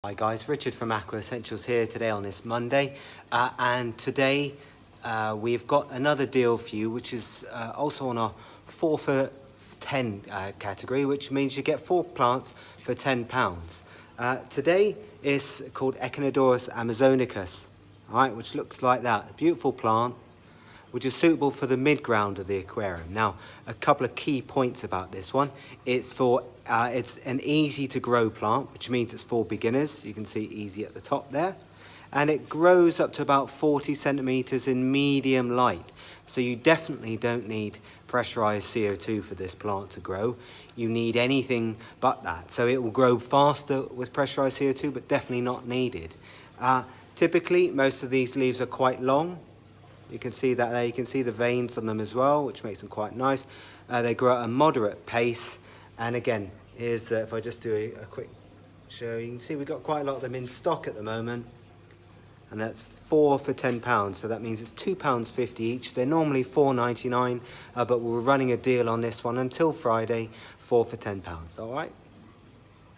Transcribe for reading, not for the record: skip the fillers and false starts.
Hi guys, Richard from Aqua Essentials here today on this Monday, and today we've got another deal for you, which is also on our 4 for 10 category, which means you get 4 plants for £10. Today is called Echinodorus amazonicus, alright, which looks like that, a beautiful plant which is suitable for the mid-ground of the aquarium. Now, a couple of key points about this one. It's an easy to grow plant, which means it's for beginners. You can see easy at the top there. And it grows up to about 40 centimeters in medium light. So you definitely don't need pressurized CO2 for this plant to grow. You need anything but that. So it will grow faster with pressurized CO2, but definitely not needed. Typically, most of these leaves are quite long. You can see that there, you can see the veins on them as well, which makes them quite nice. They grow at a moderate pace. And again, here's, if I just do a quick show, you can see we've got quite a lot of them in stock at the moment. And that's 4 for £10, so that means it's £2.50 each. They're normally £4.99, but we're running a deal on this one until Friday, 4 for £10, all right?